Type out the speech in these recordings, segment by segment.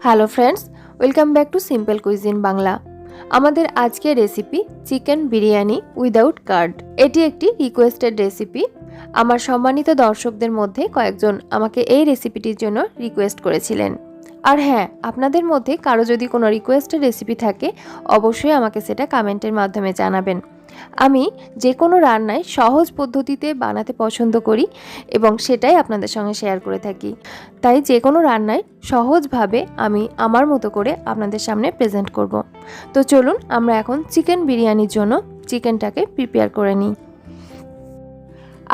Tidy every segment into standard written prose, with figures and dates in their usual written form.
Hello friends, welcome back to simple cuisine Bangla. আমাদের আজকের recipe chicken biryani without card. এটি একটি রিকোয়েস্টেড রেসিপি। আমার সম্মানিত দর্শকদের মধ্যে কয়েকজন আমাকে এই রেসিপিটির জন্য রিকোয়েস্ট করেছিলেন। আর হ্যাঁ, আপনাদের মধ্যে কারো যদি কোনো রিকোয়েস্টেড রেসিপি থাকে অবশ্যই আমাকে সেটা কমেন্টের মাধ্যমে জানাবেন। আমি যে কোনো রান্নায় সহজ পদ্ধতিতে বানাতে পছন্দ করি এবং সেটাই আপনাদের সঙ্গে শেয়ার করে থাকি। তাই যে কোনো রান্নায় সহজভাবে আমি আমার মতো করে আপনাদের সামনে প্রেজেন্ট করব। তো চলুন আমরা এখন চিকেন বিরিয়ানির জন্য চিকেনটাকে প্রিপেয়ার করে নিই।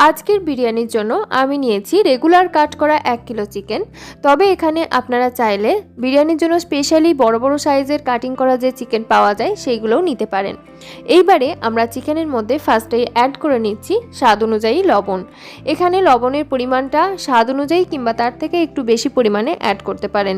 আজকের বিরিয়ানির জন্য আমি নিয়েছি রেগুলার কাট করা 1 কিলো চিকেন। তবে এখানে আপনারা চাইলে বিরিয়ানির জন্য স্পেশালি বড় বড় সাইজের কাটিং করা যে চিকেন পাওয়া যায় সেইগুলোও নিতে পারেন। এইবারে আমরা চিকেনের মধ্যে ফার্স্টেই অ্যাড করে নিচ্ছি স্বাদ অনুযায়ী লবণ। এখানে লবণের পরিমাণটা স্বাদ অনুযায়ী কিংবা তার থেকে একটু বেশি পরিমাণে অ্যাড করতে পারেন।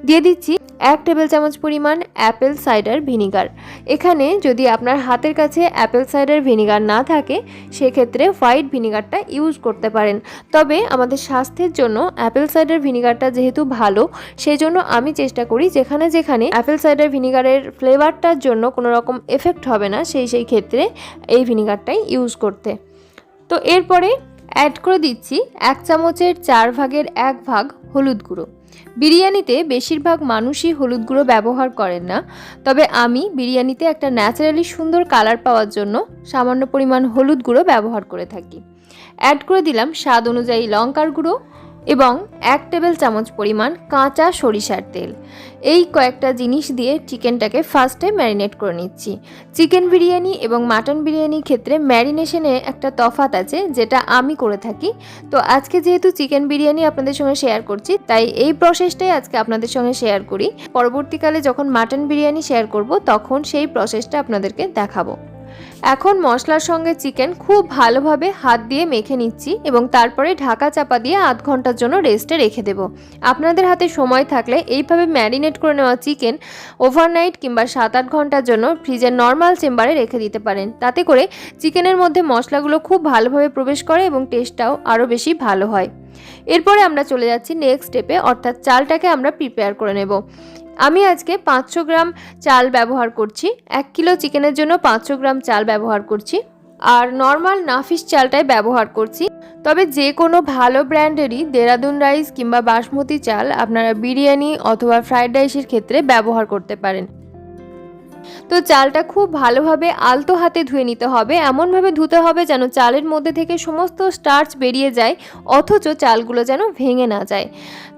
দিয়ে দিচ্ছি 1 টেবিল চামচ পরিমাণ অ্যাপেল সাইডার ভিনিগার। এখানে যদি আপনার হাতের কাছে অ্যাপেল সাইডার ভিনিগার না থাকে সেক্ষেত্রে হোয়াইট ভিনিগারটা ইউজ করতে পারেন। তবে আমাদের স্বাস্থ্যের জন্য অ্যাপেল সাইডার ভিনিগারটা যেহেতু ভালো, সেই জন্য আমি চেষ্টা করি যেখানে যেখানে অ্যাপেল সাইডার ভিনিগারের ফ্লেভারটার জন্য কোনো রকম এফেক্ট হবে না সেই ক্ষেত্রে এই ভিনিগারটাই ইউজ করতে। তো এরপরে অ্যাড করে দিচ্ছি 1 চামচের 4 ভাগের 1 ভাগ হলুদ গুঁড়ো। বিরিয়ানিতে বেশিরভাগ মানুষই হলুদ গুঁড়ো ব্যবহার করেন না, তবে আমি বিরিয়ানিতে একটা ন্যাচারালি সুন্দর কালার পাওয়ার জন্য সামান্য পরিমাণ হলুদ গুঁড়ো ব্যবহার করে থাকি। অ্যাড করে দিলাম স্বাদ অনুযায়ী লঙ্কার গুঁড়ো এবং 1 টেবিল চামচ পরিমাণ কাঁচা সরিষার তেল। এই কয়েকটা জিনিস দিয়ে চিকেনটাকে ফার্স্টে ম্যারিনেট করে নিচ্ছি। চিকেন বিরিয়ানি এবং মাটন বিরিয়ানির ক্ষেত্রে ম্যারিনেশনে একটা তফাৎ আছে, যেটা আমি করে থাকি। তো আজকে যেহেতু চিকেন বিরিয়ানি আপনাদের সঙ্গে শেয়ার করছি, তাই এই প্রসেসটাই আজকে আপনাদের সঙ্গে শেয়ার করি। পরবর্তীকালে যখন মাটন বিরিয়ানি শেয়ার করব তখন সেই প্রসেসটা আপনাদেরকে দেখাবো। এখন মশলার সঙ্গে চিকেন খুব ভালোভাবে হাত দিয়ে মেখে নিচ্ছি এবং তারপরে ঢাকা চাপা দিয়ে আধ ঘন্টার জন্য রেস্টে রেখে দেব। আপনাদের হাতে সময় থাকলে এইভাবে ম্যারিনেট করে নেওয়া চিকেন ওভারনাইট কিংবা 7-8 ঘন্টার জন্য ফ্রিজের নর্মাল চেম্বারে রেখে দিতে পারেন। তাতে করে চিকেনের মধ্যে মশলাগুলো খুব ভালোভাবে প্রবেশ করে এবং টেস্টটাও আরও বেশি ভালো হয়। এরপরে আমরা চলে যাচ্ছি নেক্সট স্টেপে, অর্থাৎ চালটাকে আমরা প্রিপেয়ার করে নেব। আমি আজকে 500 গ্রাম চাল ব্যবহার করছি। 1 কিলো চিকেনের জন্য 500 গ্রাম চাল ব্যবহার করছি আর নর্মাল নাফিস চালটাই ব্যবহার করছি। তবে যে কোনো ভালো ব্র্যান্ডেরই দেরাদুন রাইস কিংবা বাসমতি চাল আপনারা বিরিয়ানি অথবা ফ্রাইড রাইসের ক্ষেত্রে ব্যবহার করতে পারেন। তো চালটা খুব ভালোভাবে আলতো হাতে ধুয়ে নিতে হবে, এমনভাবে ধুতে হবে যেন চালের মধ্যে থেকে সমস্ত স্টার্চ বেরিয়ে যায়, অথচ চালগুলো যেন ভেঙে না যায়।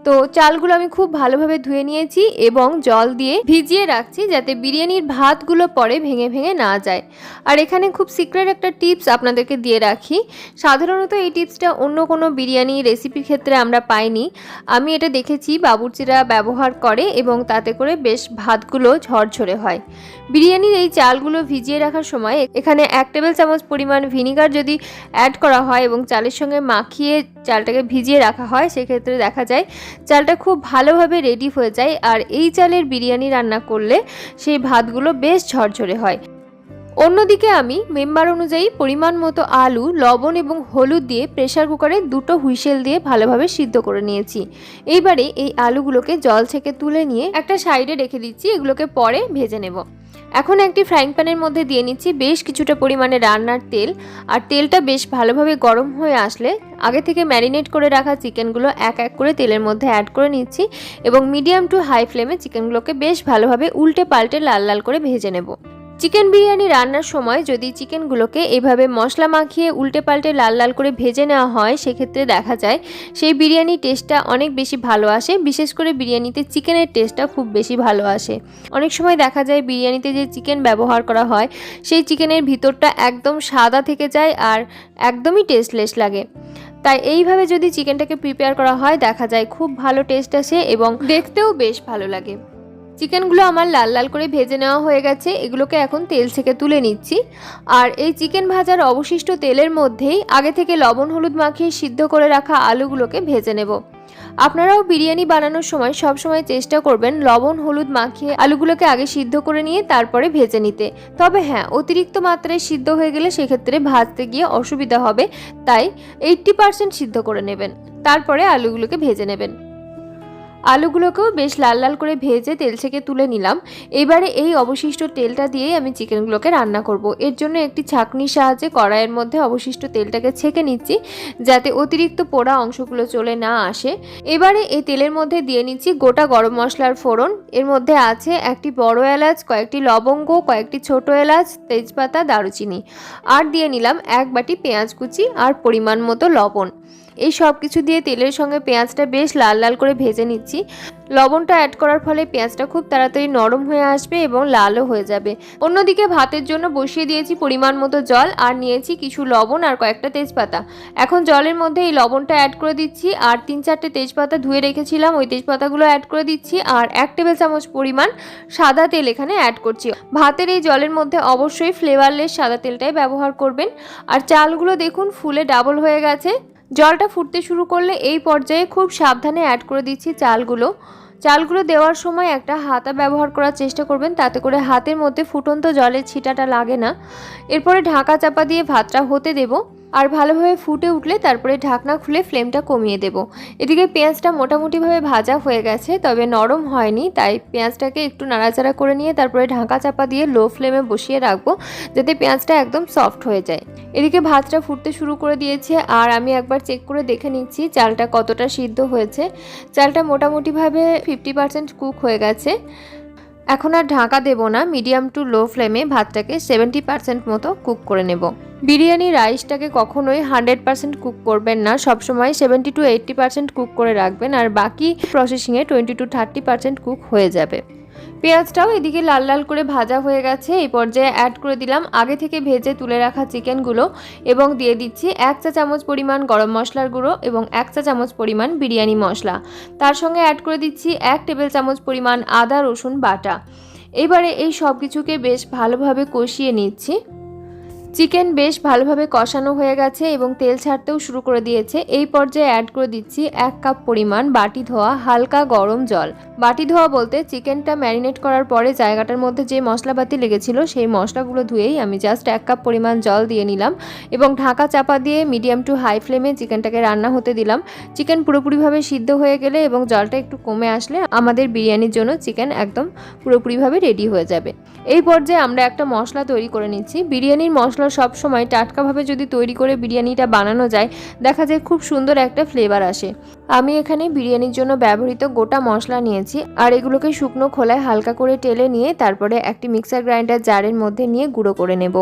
তো চালগুলো আমি খুব ভালোভাবে ধুয়ে নিয়েছি এবং জল দিয়ে ভিজিয়ে রাখছি যাতে বিরিয়ানির ভাতগুলো পরে ভেঙে ভেঙে না যায়। আর এখানে খুব সিক্রেট একটা টিপস আপনাদেরকে দিয়ে রাখি। সাধারণত এই টিপসটা অন্য কোনো বিরিয়ানি রেসিপির ক্ষেত্রে আমরা পাইনি। আমি এটা দেখেছি বাবুর্চিরা ব্যবহার করে এবং তাতে করে বেশ ভাতগুলো ঝরঝরে হয়। বিরিয়ানির এই চালগুলো ভিজিয়ে রাখার সময় এখানে 1 টেবিল চামচ পরিমাণ ভিনিগার যদি অ্যাড করা হয় এবং চালের সঙ্গে মাখিয়ে চালটাকে ভিজিয়ে রাখা হয়, সেক্ষেত্রে দেখা যায় চালটা খুব ভালোভাবে রেডি হয়ে যায়। আর এই চালের বিরিয়ানি রান্না করলে সেই ভাতগুলো বেশ ঝরঝরে হয়। অন্যদিকে আমি মেম্বার অনুযায়ী পরিমাণ মতো আলু, লবণ এবং হলুদ দিয়ে প্রেসার কুকারে 2টো হুইসেল দিয়ে ভালোভাবে সিদ্ধ করে নিয়েছি। এইবারে এই আলুগুলোকে জল থেকে তুলে নিয়ে একটা সাইডে রেখে দিচ্ছি, এগুলোকে পরে ভেজে নেব। এখন একটি ফ্রাইং প্যানের মধ্যে দিয়ে নিচ্ছি বেশ কিছুটা পরিমাণে রান্নার তেল। আর তেলটা বেশ ভালোভাবে গরম হয়ে আসলে আগে থেকে ম্যারিনেট করে রাখা চিকেনগুলো এক এক করে তেলের মধ্যে অ্যাড করে নিচ্ছি এবং মিডিয়াম টু হাই ফ্লেমে চিকেনগুলোকে বেশ ভালোভাবে উল্টে পাল্টে লাল লাল করে ভেজে নেব। চিকেন বিরিয়ানি রান্নার সময় যদি চিকেনগুলোকে এভাবে মশলা মাখিয়ে উল্টে পাল্টে লাল লাল করে ভেজে নেওয়া হয়, সেক্ষেত্রে দেখা যায় সেই বিরিয়ানির টেস্টটা অনেক বেশি ভালো আসে। বিশেষ করে বিরিয়ানিতে চিকেনের টেস্টটা খুব বেশি ভালো আসে। অনেক সময় দেখা যায় বিরিয়ানিতে যে চিকেন ব্যবহার করা হয় সেই চিকেনের ভিতরটা একদম সাদা থেকে যায় আর একদমই টেস্টলেস লাগে। তাই এইভাবে যদি চিকেনটাকে প্রিপেয়ার করা হয় দেখা যায় খুব ভালো টেস্ট আসে এবং দেখতেও বেশ ভালো লাগে। চিকেনগুলো আমার লাল লাল করে ভেজে নেওয়া হয়ে গেছে, এগুলোকে এখন তেল থেকে তুলে নিচ্ছি। আর এই চিকেন ভাজার অবশিষ্ট তেলের মধ্যেই আগে থেকে লবণ হলুদ মাখিয়ে সিদ্ধ করে রাখা আলুগুলোকে ভেজে নেব। আপনারাও বিরিয়ানি বানানোর সময় সব সময় চেষ্টা করবেন লবণ হলুদ মাখিয়ে আলুগুলোকে আগে সিদ্ধ করে নিয়ে তারপরে ভেজে নিতে। তবে হ্যাঁ, অতিরিক্ত মাত্রায় সিদ্ধ হয়ে গেলে সেক্ষেত্রে ভাজতে গিয়ে অসুবিধা হবে, তাই 80% সিদ্ধ করে নেবেন, তারপরে আলুগুলোকে ভেজে নেবেন। আলুগুলোকেও বেশ লাল লাল করে ভেজে তেল থেকে তুলে নিলাম। এবারে এই অবশিষ্ট তেলটা দিয়েই আমি চিকেনগুলোকে রান্না করব। এর জন্য একটি ছাঁকনির সাহায্যে কড়াইয়ের মধ্যে অবশিষ্ট তেলটাকে ছেঁকে নিচ্ছি, যাতে অতিরিক্ত পোড়া অংশগুলো চলে না আসে। এবারে এই তেলের মধ্যে দিয়ে নিচ্ছি গোটা গরম মশলার ফোড়ন। এর মধ্যে আছে একটি বড় এলাচ, কয়েকটি লবঙ্গ, কয়েকটি ছোট এলাচ, তেজপাতা, দারুচিনি, আর দিয়ে নিলাম 1 বাটি পেঁয়াজ কুচি আর পরিমাণ মতো লবণ। এই সব কিছু দিয়ে তেলের সঙ্গে পেঁয়াজটা বেশ লাল লাল করে ভেজে নিচ্ছি। লবণটা অ্যাড করার ফলে পেঁয়াজটা খুব তাড়াতাড়ি নরম হয়ে আসবে এবং লালও হয়ে যাবে। অন্যদিকে ভাতের জন্য বসিয়ে দিয়েছি পরিমাণ মতো জল, আর নিয়েছি কিছু লবণ আর কয়েকটা তেজপাতা। এখন জলের মধ্যে এই লবণটা অ্যাড করে দিচ্ছি, আর 3-4টে তেজপাতা ধুয়ে রেখেছিলাম ওই তেজপাতাগুলো অ্যাড করে দিচ্ছি, আর 1 টেবিল চামচ পরিমাণ সাদা তেল এখানে অ্যাড করছি। ভাতের এই জলের মধ্যে অবশ্যই ফ্লেভারলেস সাদা তেলটাই ব্যবহার করবেন। আর চালগুলো দেখুন ফুলে ডাবল হয়ে গেছে। জলটা ফুটতে শুরু করলে এই পর্যায়ে খুব সাবধানে অ্যাড করে দিচ্ছি চালগুলো দেওয়ার সময় একটা হাতা ব্যবহার করার চেষ্টা করবেন, তাতে করে হাতের মধ্যে ফুটন্ত জলের ছিটাটা লাগে না। এরপরে ঢাকা চাপা দিয়ে ভাতটা হতে দেব, আর ভালোভাবে ফুটে উঠলে তারপরে ঢাকনা খুলে ফ্লেমটা কমিয়ে দেব। এদিকে পেঁয়াজটা মোটামুটিভাবে ভাজা হয়ে গেছে, তবে নরম হয়নি, তাই পেঁয়াজটাকে একটু নাড়াচাড়া করে নিয়ে তারপরে ঢাকা চাপা দিয়ে লো ফ্লেমে বসিয়ে রাখবো, যাতে পেঁয়াজটা একদম সফট হয়ে যায়। এদিকে ভাতটা ফুটতে শুরু করে দিয়েছে, আর আমি একবার চেক করে দেখে নিচ্ছি চালটা কতটা সিদ্ধ হয়েছে। চালটা মোটামুটিভাবে 50% কুক হয়ে গেছে। এখন আর ঢাকা দেব না, মিডিয়াম টু লো ফ্লেমে ভাতটাকে 70% মতো কুক করে নেব। বিরিয়ানি রাইসটাকে কখনোই 100% কুক করবেন না, সবসময় 70 to 80% কুক করে রাখবেন, আর বাকি প্রসেসিংয়ে 20 to 30% কুক হয়ে যাবে। পেঁয়াজটাও এদিকে লাল লাল করে ভাজা হয়ে গেছে। এই পর্যায়ে অ্যাড করে দিলাম আগে থেকে ভেজে তুলে রাখা চিকেনগুলো, এবং দিয়ে দিচ্ছি 1 চা চামচ পরিমাণ গরম মশলার গুঁড়ো এবং 1 চা চামচ পরিমাণ বিরিয়ানি মশলা। তার সঙ্গে অ্যাড করে দিচ্ছি 1 টেবিল চামচ পরিমাণ আদা রসুন বাটা। এবারে এই সব কিছুকে বেশ ভালোভাবে কষিয়ে নিচ্ছি। চিকেন বেশ ভালোভাবে কষানো হয়ে গেছে এবং তেল ছাড়তেও শুরু করে দিয়েছে। এই পর্যায়ে অ্যাড করে দিচ্ছি 1 কাপ পরিমাণ বাটি ধোয়া হালকা গরম জল। বাটি ধোয়া বলতে চিকেনটা ম্যারিনেট করার পরে জায়গাটার মধ্যে যে মশলাপাতি লেগেছিল সেই মশলাগুলো ধুয়েই আমি জাস্ট 1 কাপ পরিমাণ জল দিয়ে নিলাম, এবং ঢাকা চাপা দিয়ে মিডিয়াম টু হাই ফ্লেমে চিকেনটাকে রান্না হতে দিলাম। চিকেন পুরোপুরিভাবে সিদ্ধ হয়ে গেলে এবং জলটা একটু কমে আসলে আমাদের বিরিয়ানির জন্য চিকেন একদম পুরোপুরিভাবে রেডি হয়ে যাবে। এই পর্যায়ে আমরা একটা মশলা তৈরি করে নিচ্ছি। বিরিয়ানির মশলা সব সময় টাটকাভাবে যদি তৈরি করে বিরিয়ানিটা বানানো যায়, দেখা যায় খুব সুন্দর একটা ফ্লেভার আসে। আমি এখানে বিরিয়ানির জন্য ব্যবহৃত গোটা মশলা নিয়েছি, আর এগুলোকে শুকনো খোলায় হালকা করে টেলে নিয়ে তারপরে একটি মিক্সার গ্রাইন্ডার জারের মধ্যে নিয়ে গুঁড়ো করে নেব।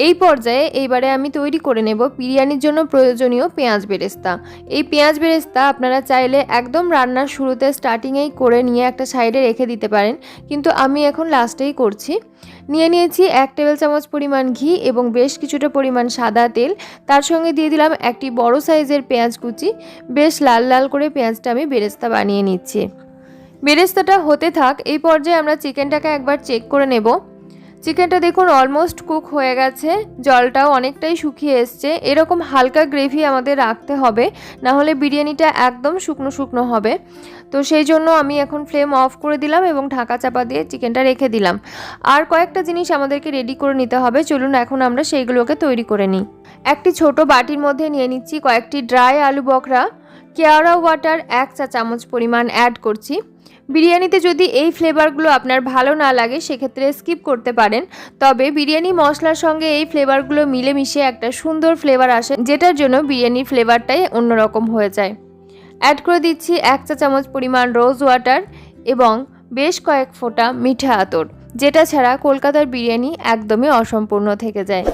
এই পর্যায়ে এইবারে আমি তৈরি করে নেব বিরিয়ানির জন্য প্রয়োজনীয় পেঁয়াজ বেরেস্তা। এই পেঁয়াজ বেরেস্তা আপনারা চাইলে একদম রান্নার শুরুতে স্টার্টিংয়েই করে নিয়ে একটা সাইডে রেখে দিতে পারেন, কিন্তু আমি এখন লাস্টেই করছি। নিয়েছি 1 টেবিল চামচ পরিমাণ ঘি এবং বেশ কিছুটা পরিমাণ সাদা তেল। তার সঙ্গে দিয়ে দিলাম একটি বড় সাইজের পেঁয়াজ কুচি। বেশ লাল লাল করে পেঁয়াজটা আমি বেরেস্তা বানিয়ে নিচ্ছি। বেরেস্তাটা হতে থাক। এই পর্যায়ে আমরা চিকেনটাকে একবার চেক করে নেব। চিকেনটা দেখুন অলমোস্ট কুক হয়ে গেছে, জলটাও অনেকটাই শুকিয়ে এসছে। এরকম হালকা গ্রেভি আমাদের রাখতে হবে, না হলে বিরিয়ানিটা একদম শুকনো শুকনো হবে। তো সেই জন্য আমি এখন ফ্লেম অফ করে দিলাম এবং ঢাকা চাপা দিয়ে চিকেনটা রেখে দিলাম। আর কয়েকটা জিনিস আমাদেরকে রেডি করে নিতে হবে, চলুন এখন আমরা সেইগুলোকে তৈরি করে নিই। একটি ছোট বাটির মধ্যে নিয়ে নিচ্ছি কয়েকটি ড্রাই আলু বখরা। কেওড়া ওয়াটার 1 চা চামচ পরিমাণ অ্যাড করছি। বিরিয়ানিতে যদি এই ফ্লেভারগুলো আপনার ভালো না লাগে সেক্ষেত্রে স্কিপ করতে পারেন, তবে বিরিয়ানি মশলার সঙ্গে এই ফ্লেভারগুলো মিলেমিশে একটা সুন্দর ফ্লেভার আসে, যেটার জন্য বিরিয়ানির ফ্লেভারটাই অন্যরকম হয়ে যায়। অ্যাড করে দিচ্ছি 1 চা চামচ পরিমাণ রোজ ওয়াটার এবং বেশ কয়েক ফোঁটা মিঠা আতর, যেটা ছাড়া কলকাতার বিরিয়ানি একদমই অসম্পূর্ণ থেকে যায়।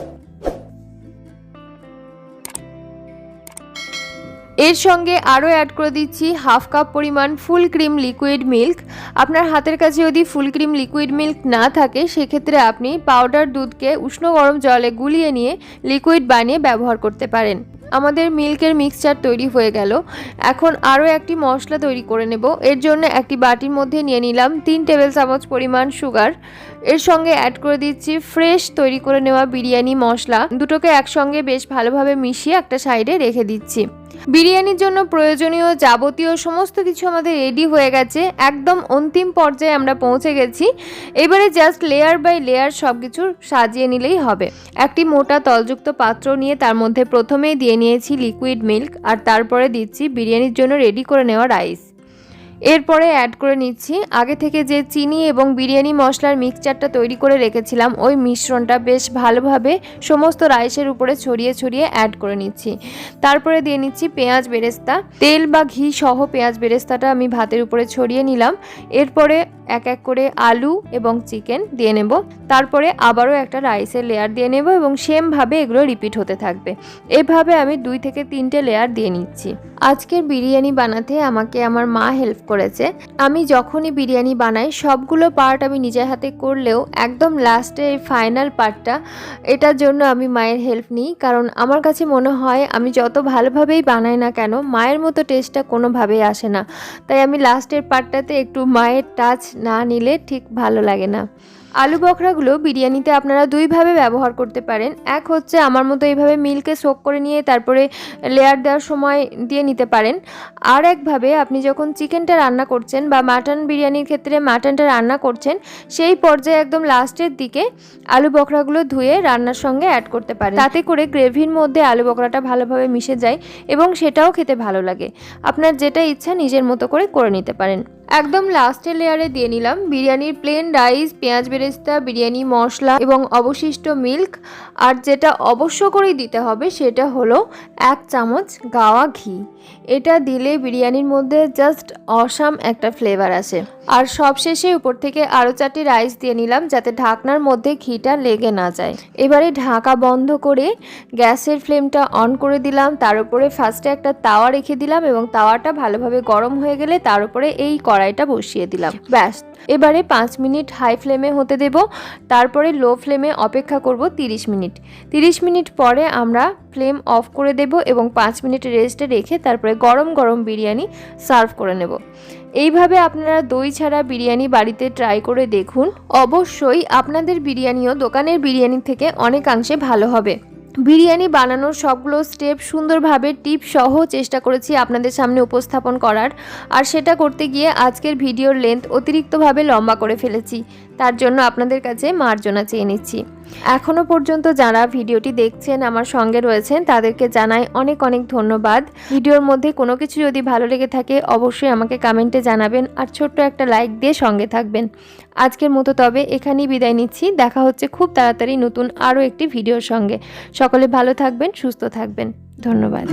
এর সঙ্গে আরও অ্যাড করে দিচ্ছি হাফ কাপ পরিমাণ ফুল ক্রিম লিকুইড মিল্ক। আপনার হাতের কাছে যদি ফুল ক্রিম লিকুইড মিল্ক না থাকে সেক্ষেত্রে আপনি পাউডার দুধকে উষ্ণ গরম জলে গুলিয়ে নিয়ে লিকুইড বানিয়ে ব্যবহার করতে পারেন। আমাদের মিল্কের মিক্সচার তৈরি হয়ে গেল। এখন আরও একটি মশলা তৈরি করে নেব। এর জন্য একটি বাটির মধ্যে নিয়ে নিলাম 3 টেবিল চামচ পরিমাণ সুগার। এর সঙ্গে অ্যাড করে দিচ্ছি ফ্রেশ তৈরি করে নেওয়া বিরিয়ানি মশলা। দুটোকে একসঙ্গে বেশ ভালোভাবে মিশিয়ে একটা সাইডে রেখে দিচ্ছি। বিরিয়ানির জন্য প্রয়োজনীয় যাবতীয় সমস্ত কিছু আমাদের রেডি হয়ে গেছে, একদম অন্তিম পর্যায়ে আমরা পৌঁছে গেছি। এবারে জাস্ট লেয়ার বাই লেয়ার সব কিছু সাজিয়ে নিলেই হবে। একটি মোটা তলযুক্ত পাত্র নিয়ে তার মধ্যে প্রথমেই দিয়ে নিয়েছি লিকুইড মিল্ক, আর তারপরে দিচ্ছি বিরিয়ানির জন্য রেডি করে নেওয়া রাইস। এরপরে অ্যাড করে নিচ্ছি আগে থেকে যে চিনি এবং বিরিয়ানি মশলার মিক্সচারটা তৈরি করে রেখেছিলাম, ওই মিশ্রণটা বেশ ভালোভাবে সমস্ত রাইসের উপরে ছড়িয়ে ছড়িয়ে অ্যাড করে নিচ্ছি। তারপরে দিয়ে নিচ্ছি পেঁয়াজ বেরেস্তা, তেল বা ঘি সহ পেঁয়াজ বেরেস্তাটা আমি ভাতের উপরে ছড়িয়ে নিলাম। এরপরে এক এক করে আলু এবং চিকেন দিয়ে নেব, তারপরে আবারও একটা রাইসের লেয়ার দিয়ে নেব এবং সেমভাবে এগুলো রিপিট হতে থাকবে। এভাবে আমি 2 থেকে 3টে লেয়ার দিয়ে নিচ্ছি। আজকের বিরিয়ানি বানাতে আমাকে আমার মা হেল্প করেছে। আমি যখনই বিরিয়ানি বানাই সবগুলো পার্ট আমি নিজের হাতে করলেও একদম লাস্টে এই ফাইনাল পার্টটা, এটার জন্য আমি মায়ের হেল্প নিই, কারণ আমার কাছে মনে হয় আমি যত ভালোভাবেই বানাই না কেন মায়ের মতো টেস্টটা কোনোভাবেই আসে না। তাই আমি লাস্টের পার্টটাতে একটু মায়ের টাচ না নিলে ঠিক ভালো লাগে না। আলু বখরাগুলো বিরিয়ানিতে আপনারা দুইভাবে ব্যবহার করতে পারেন। এক হচ্ছে আমার মতো এইভাবে মিল্কে সোক করে নিয়ে তারপরে লেয়ার দেওয়ার সময় দিয়ে নিতে পারেন। আর একভাবে আপনি যখন চিকেনটা রান্না করছেন বা মাটন বিরিয়ানির ক্ষেত্রে মাটনটা রান্না করছেন, সেই পর্যায়ে একদম লাস্টের দিকে আলু বখরাগুলো ধুয়ে রান্নার সঙ্গে অ্যাড করতে পারেন। তাতে করে গ্রেভির মধ্যে আলু বখরাটা ভালোভাবে মিশে যায় এবং সেটাও খেতে ভালো লাগে। আপনার যেটা ইচ্ছা নিজের মতো করে নিতে পারেন। একদম লাস্টের লেয়ারে দিয়ে নিলাম বিরিয়ানির প্লেন রাইস, পেঁয়াজ বেরেস্তা, বিরিয়ানি মশলা এবং অবশিষ্ট মিল্ক। আর যেটা অবশ্য করেই দিতে হবে সেটা হলো 1 চামচ গাওয়া ঘি। এটা দিলে বিরিয়ানির মধ্যে জাস্ট অসাম একটা ফ্লেভার আসে। আর সবশেষে উপর থেকে আরও 4টি রাইস দিয়ে নিলাম যাতে ঢাকনার মধ্যে ঘিটা লেগে না যায়। এবারে ঢাকা বন্ধ করে গ্যাসের ফ্লেমটা অন করে দিলাম। তার উপরে ফার্স্টে একটা তাওয়া রেখে দিলাম এবং তাওয়াটা ভালোভাবে গরম হয়ে গেলে তার উপরে এই কড়াইটা বসিয়ে দিলাম। ব্যাস, এবারে 5 মিনিট হাই ফ্লেমে হতে দেব, তারপরে লো ফ্লেমে অপেক্ষা করব 30 মিনিট। 30 মিনিট পরে আমরা ফ্লেম অফ করে দেব এবং 5 মিনিট রেস্টে রেখে তারপরে গরম গরম বিরিয়ানি সার্ভ করে নেব। এইভাবে আপনারা দই ছাড়া বিরিয়ানি বাড়িতে ট্রাই করে দেখুন। অবশ্যই আপনাদের বিরিয়ানিও দোকানের বিরিয়ানি থেকে অনেকাংশে ভালো হবে। বিরিয়ানি বানানোর সবগুলো স্টেপ সুন্দরভাবে টিপ সহ চেষ্টা করেছি আপনাদের সামনে উপস্থাপন করার, আর সেটা করতে গিয়ে আজকের ভিডিওর লেন্থ অতিরিক্তভাবে লম্বা করে ফেলেছি। তার জন্য আপনাদের কাছে মার্জনা চেয়ে নিচ্ছি। এখনও পর্যন্ত যারা ভিডিওটি দেখছেন, আমার সঙ্গে রয়েছেন, তাদেরকে জানাই অনেক অনেক ধন্যবাদ। ভিডিওর মধ্যে কোনো কিছু যদি ভালো লেগে থাকে অবশ্যই আমাকে কমেন্টে জানাবেন আর ছোট্ট একটা লাইক দিয়ে সঙ্গে থাকবেন। আজকের মতো তবে এখানেই বিদায় নিচ্ছি। দেখা হচ্ছে খুব তাড়াতাড়ি নতুন আরও একটি ভিডিওর সঙ্গে। সকলে ভালো থাকবেন, সুস্থ থাকবেন। ধন্যবাদ।